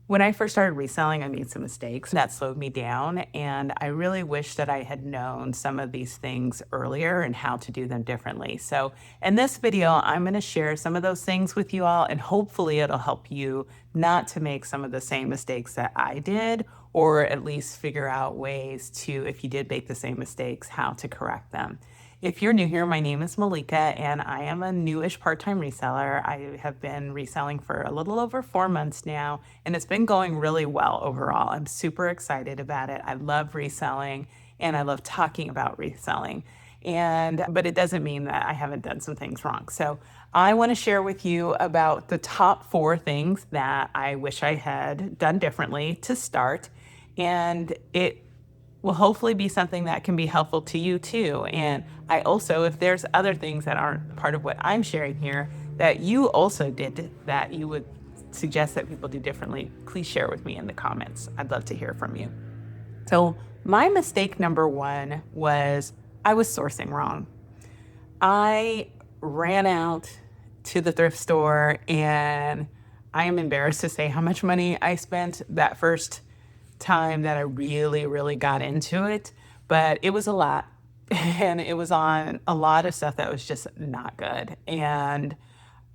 When I first started reselling, I made some mistakes that slowed me down, and I really wish that I had known some of these things earlier and how to do them differently. So, in this video, I'm going to share some of those things with you all, and hopefully, it'll help you not to make some of the same mistakes that I did, or at least figure out ways to, if you did make the same mistakes, how to correct them. If you're new here, my name is Malika, and I am a newish part-time reseller. I have been reselling for a little over 4 months now, and it's been going really well overall. I'm super excited about it. I love reselling, and I love talking about reselling. But it doesn't mean that I haven't done some things wrong. So I want to share with you about the top 4 things that I wish I had done differently to start. And it will hopefully be something that can be helpful to you too. And I also, if there's other things that aren't part of what I'm sharing here that you also did that you would suggest that people do differently, please share with me in the comments. I'd love to hear from you. So, my mistake number 1 was I was sourcing wrong. I ran out to the thrift store, and I am embarrassed to say how much money I spent that first time that I really, really got into it, but it was a lot. And it was on a lot of stuff that was just not good. And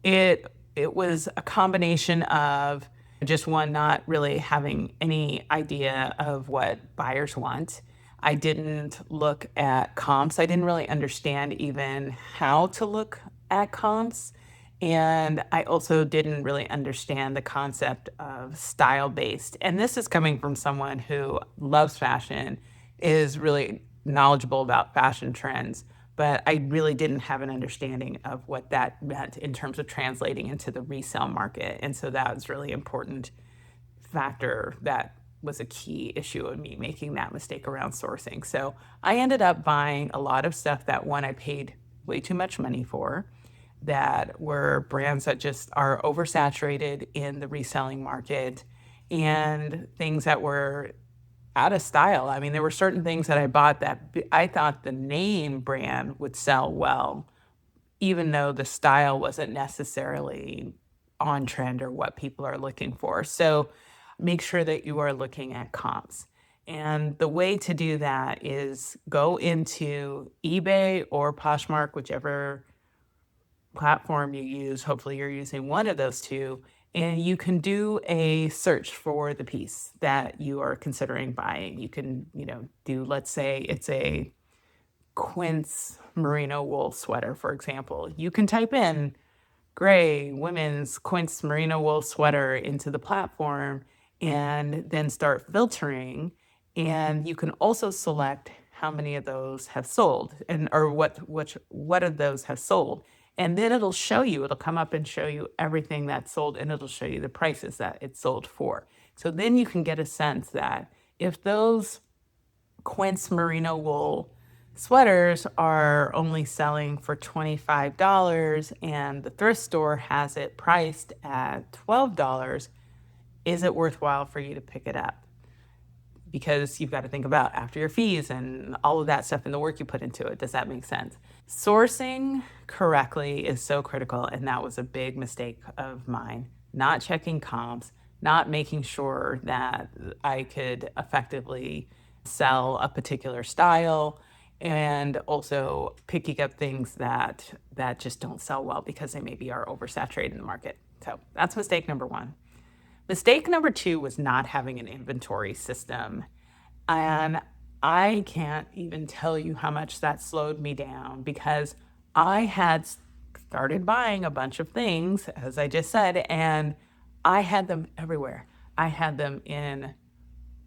it was a combination of just one, not really having any idea of what buyers want. I didn't look at comps. I didn't really understand even how to look at comps. And I also didn't really understand the concept of style based. And this is coming from someone who loves fashion, is really knowledgeable about fashion trends, but I really didn't have an understanding of what that meant in terms of translating into the resale market. And so that was really important factor that was a key issue of me making that mistake around sourcing. So I ended up buying a lot of stuff that, one, I paid way too much money for, that were brands that just are oversaturated in the reselling market, and things that were out of style. I mean, there were certain things that I bought that I thought the name brand would sell well, even though the style wasn't necessarily on trend or what people are looking for. So make sure that you are looking at comps. And the way to do that is go into eBay or Poshmark, whichever platform you use. Hopefully you're using one of those two, and you can do a search for the piece that you are considering buying. You can, do, let's say it's a quince merino wool sweater, for example. You can type in gray women's quince merino wool sweater into the platform and then start filtering. And you can also select how many of those have sold, and or what of those have sold. And then it'll come up and show you everything that's sold, and it'll show you the prices that it's sold for. So then you can get a sense that if those quince merino wool sweaters are only selling for $25 and the thrift store has it priced at $12, is it worthwhile for you to pick it up? Because you've got to think about after your fees and all of that stuff and the work you put into it. Does that make sense? Sourcing correctly is so critical, and that was a big mistake of mine. Not checking comps, not making sure that I could effectively sell a particular style, and also picking up things that just don't sell well because they maybe are oversaturated in the market. So that's mistake number 1. Mistake number 2 was not having an inventory system. And I can't even tell you how much that slowed me down, because I had started buying a bunch of things, as I just said, and I had them everywhere. I had them in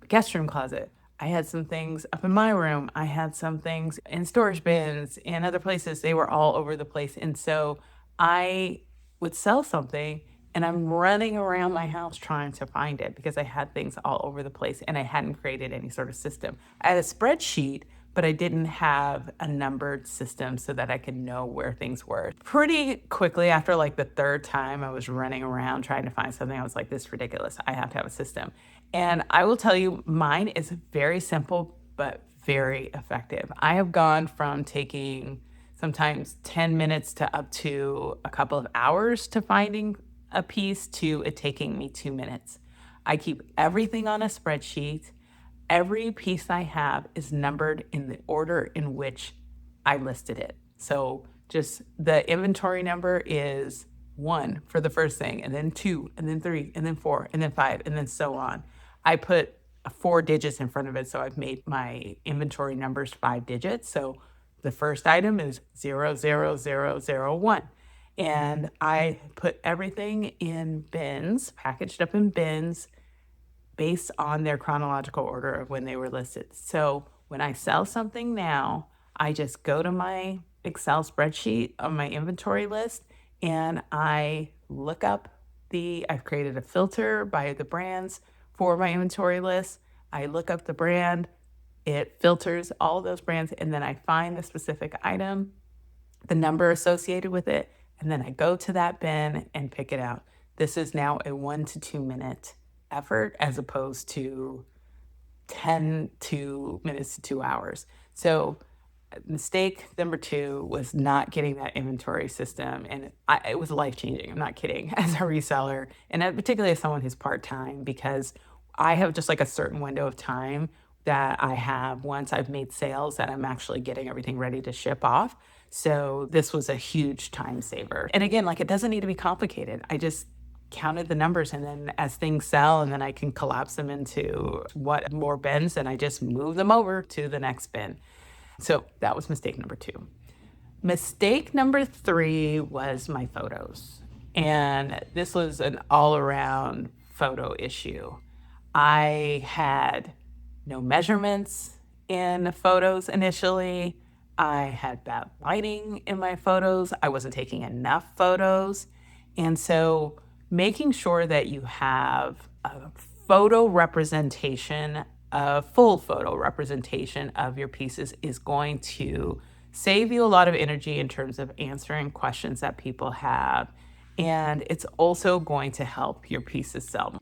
the guest room closet. I had some things up in my room. I had some things in storage bins and other places. They were all over the place. And so I would sell something, and I'm running around my house trying to find it because I had things all over the place and I hadn't created any sort of system. I had a spreadsheet, but I didn't have a numbered system so that I could know where things were. Pretty quickly, after like the 3rd time I was running around trying to find something, I was like, this is ridiculous. I have to have a system. And I will tell you, mine is very simple, but very effective. I have gone from taking sometimes 10 minutes to up to a couple of hours to finding a piece to it taking me 2 minutes. I keep everything on a spreadsheet. Every piece I have is numbered in the order in which I listed it. So just the inventory number is 1 for the first thing, and then 2, and then 3, and then 4, and then 5, and then so on. I put 4 digits in front of it, so I've made my inventory numbers 5 digits. So the first item is 00001. And I put everything in bins, packaged up in bins, based on their chronological order of when they were listed. So when I sell something now, I just go to my Excel spreadsheet on my inventory list and I look up I've created a filter by the brands for my inventory list. I look up the brand, it filters all of those brands, and then I find the specific item, the number associated with it, and then I go to that bin and pick it out. This is now a 1 to 2 minute effort as opposed to 10 minutes to 2 hours. So mistake number 2 was not getting that inventory system, and it was life changing. I'm not kidding. As a reseller, and particularly as someone who's part time, because I have just like a certain window of time that I have once I've made sales that I'm actually getting everything ready to ship off. So this was a huge time saver. And again, like, it doesn't need to be complicated. I just counted the numbers, and then as things sell and then I can collapse them into what more bins, and I just move them over to the next bin. So that was mistake number 2. Mistake number 3 was my photos. And this was an all around photo issue. I had no measurements in photos initially. I had bad lighting in my photos. I wasn't taking enough photos. And so making sure that you have a photo representation, a full photo representation of your pieces, is going to save you a lot of energy in terms of answering questions that people have. And it's also going to help your pieces sell.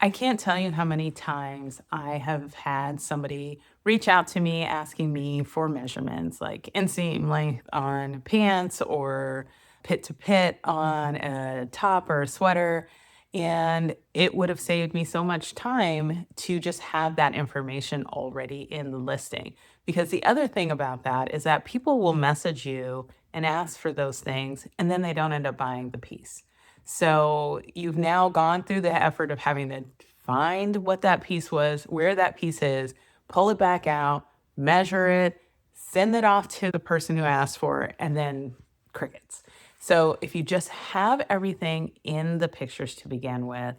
I can't tell you how many times I have had somebody reach out to me asking me for measurements, like inseam length on pants or pit to pit on a top or a sweater. And it would have saved me so much time to just have that information already in the listing. Because the other thing about that is that people will message you and ask for those things, and then they don't end up buying the piece. So you've now gone through the effort of having to find what that piece was, where that piece is, pull it back out, measure it, send it off to the person who asked for it, and then crickets. So if you just have everything in the pictures to begin with,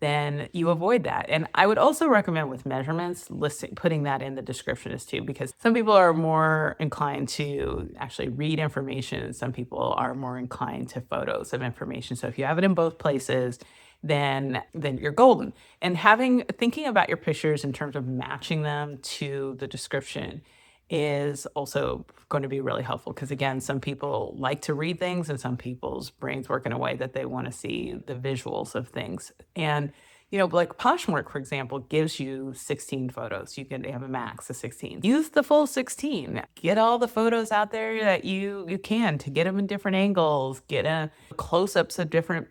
then you avoid that. And I would also recommend with measurements, putting that in the description as too, because some people are more inclined to actually read information and some people are more inclined to photos of information. So if you have it in both places, then you're golden. And thinking about your pictures in terms of matching them to the description is also going to be really helpful, because again, some people like to read things and some people's brains work in a way that they want to see the visuals of things. And like Poshmark, for example, gives you 16 photos. You can have a max of 16. Use the full 16. Get all the photos out there that you can, to get them in different angles, get a close-ups of different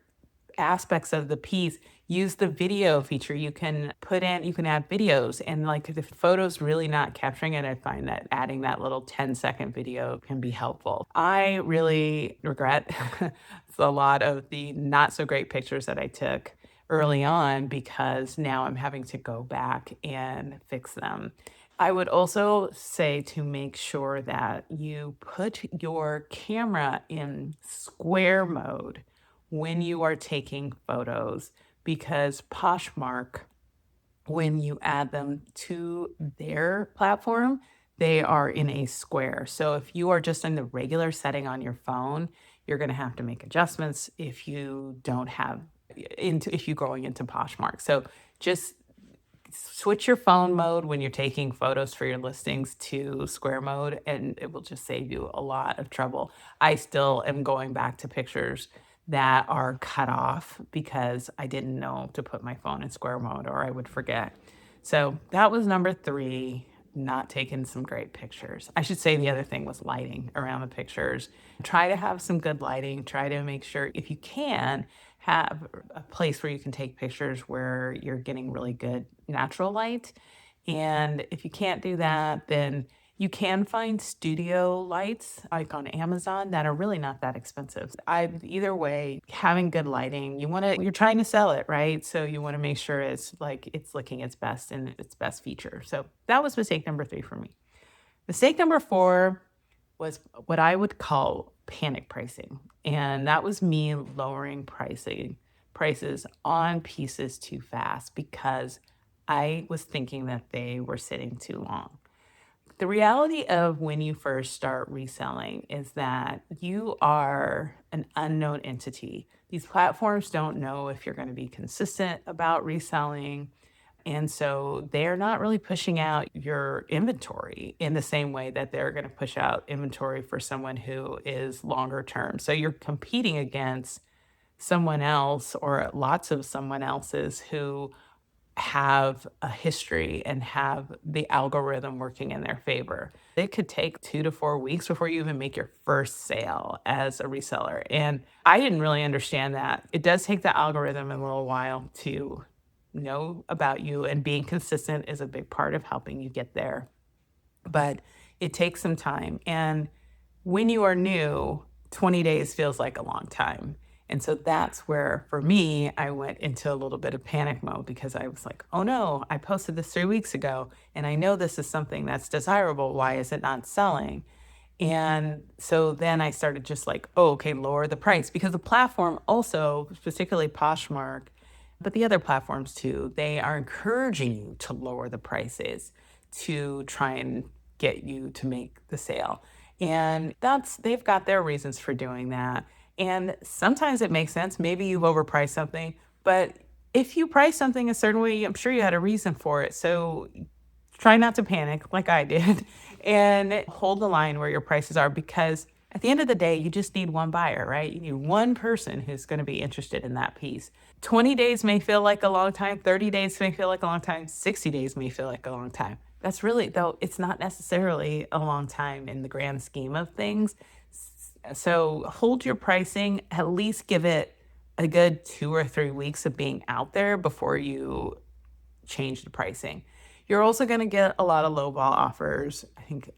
aspects of the piece. Use the video feature. You can add videos, and like if the photo's really not capturing it, I find that adding that little 10-second video can be helpful. I really regret a lot of the not so great pictures that I took early on, because now I'm having to go back and fix them. I would also say to make sure that you put your camera in square mode when you are taking photos, because Poshmark, when you add them to their platform, they are in a square. So if you are just in the regular setting on your phone, you're going to have to make adjustments if you don't have if you're going into Poshmark. So just switch your phone mode when you're taking photos for your listings to square mode, and it will just save you a lot of trouble. I still am going back to pictures that are cut off because I didn't know to put my phone in square mode, or I would forget. So that was number 3. not taken some great pictures. I should say the other thing was lighting around the pictures. Try to have some good lighting. Try to make sure, if you can, have a place where you can take pictures where you're getting really good natural light. And if you can't do that, then you can find studio lights like on Amazon that are really not that expensive. Either way, having good lighting, you're trying to sell it, right? So you want to make sure it's looking its best and its best feature. So that was mistake number 3 for me. Mistake number 4 was what I would call panic pricing. And that was me lowering prices on pieces too fast because I was thinking that they were sitting too long. The reality of when you first start reselling is that you are an unknown entity. These platforms don't know if you're going to be consistent about reselling. And so they're not really pushing out your inventory in the same way that they're going to push out inventory for someone who is longer term. So you're competing against someone else or lots of someone else's who have a history and have the algorithm working in their favor. It could take 2 to 4 weeks before you even make your first sale as a reseller. And I didn't really understand that. It does take the algorithm a little while to know about you, and being consistent is a big part of helping you get there. But it takes some time. And when you are new, 20 days feels like a long time. And so that's where, for me, I went into a little bit of panic mode because I was like, oh no, I posted this 3 weeks ago and I know this is something that's desirable. Why is it not selling? And so then I started just like, oh, okay, lower the price, because the platform also, particularly Poshmark, but the other platforms too, they are encouraging you to lower the prices to try and get you to make the sale. And they've got their reasons for doing that. And sometimes it makes sense. Maybe you've overpriced something, but if you price something a certain way, I'm sure you had a reason for it. So try not to panic like I did and hold the line where your prices are, because at the end of the day, you just need one buyer, right? You need one person who's going to be interested in that piece. 20 days may feel like a long time, 30 days may feel like a long time, 60 days may feel like a long time. That's really, though, it's not necessarily a long time in the grand scheme of things. So hold your pricing, at least give it a good 2 or 3 weeks of being out there before you change the pricing. You're also going to get a lot of lowball offers. I think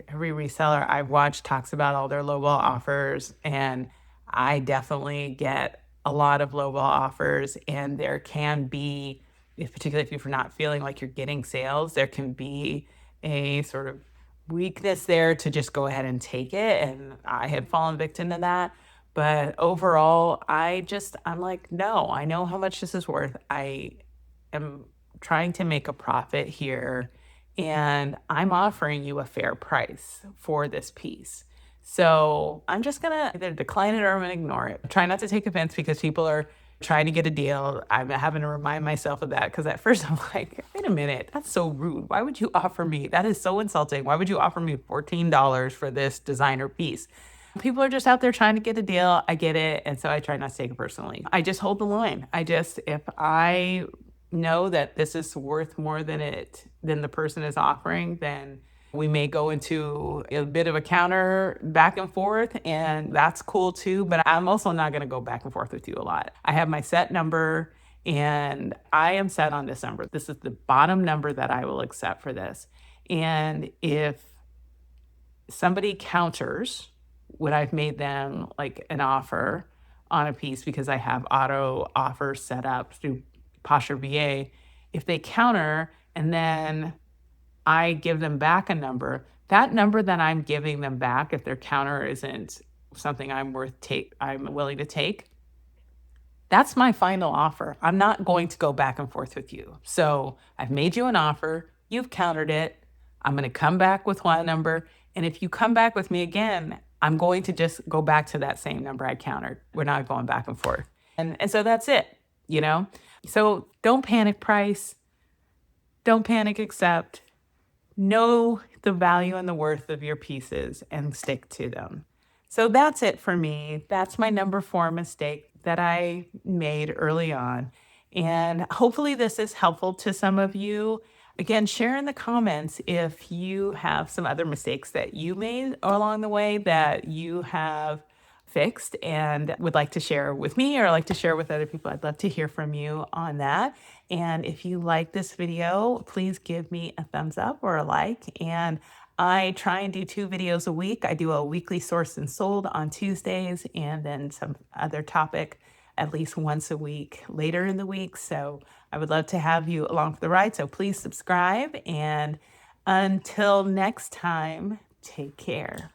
every reseller I've watched talks about all their lowball offers, and I definitely get a lot of lowball offers. And there can be, particularly if you're not feeling like you're getting sales, there can be a sort of weakness there to just go ahead and take it. And I had fallen victim to that. But overall, I'm like, no, I know how much this is worth. I am trying to make a profit here, and I'm offering you a fair price for this piece. So I'm just gonna either decline it or I'm gonna ignore it. Try not to take offense because people are trying to get a deal. I'm having to remind myself of that because at first I'm like, wait a minute, that's so rude. Why would you offer me? That is so insulting. Why would you offer me $14 for this designer piece? People are just out there trying to get a deal. I get it. And so I try not to take it personally. I just hold the line. If I know that this is worth more than the person is offering, then we may go into a bit of a counter back and forth, and that's cool too. But I'm also not going to go back and forth with you a lot. I have my set number, and I am set on this number. This is the bottom number that I will accept for this. And if somebody counters when I've made them like an offer on a piece, because I have auto offers set up through Posture VA, if they counter and then I give them back a number, that number that I'm giving them back, if their counter isn't something I'm willing to take, that's my final offer. I'm not going to go back and forth with you. So I've made you an offer, you've countered it. I'm going to come back with one number. And if you come back with me again, I'm going to just go back to that same number I countered. We're not going back and forth. And so that's it, you know? So don't panic price. Don't panic accept. Know the value and the worth of your pieces and stick to them. So that's it for me. That's my number 4 mistake that I made early on. And hopefully this is helpful to some of you. Again, share in the comments if you have some other mistakes that you made along the way that you have fixed and would like to share with me or like to share with other people. I'd love to hear from you on that. And if you like this video, please give me a thumbs up or a like. And I try and do 2 videos a week. I do a weekly sourced and sold on Tuesdays and then some other topic at least once a week later in the week. So I would love to have you along for the ride. So please subscribe. And until next time, take care.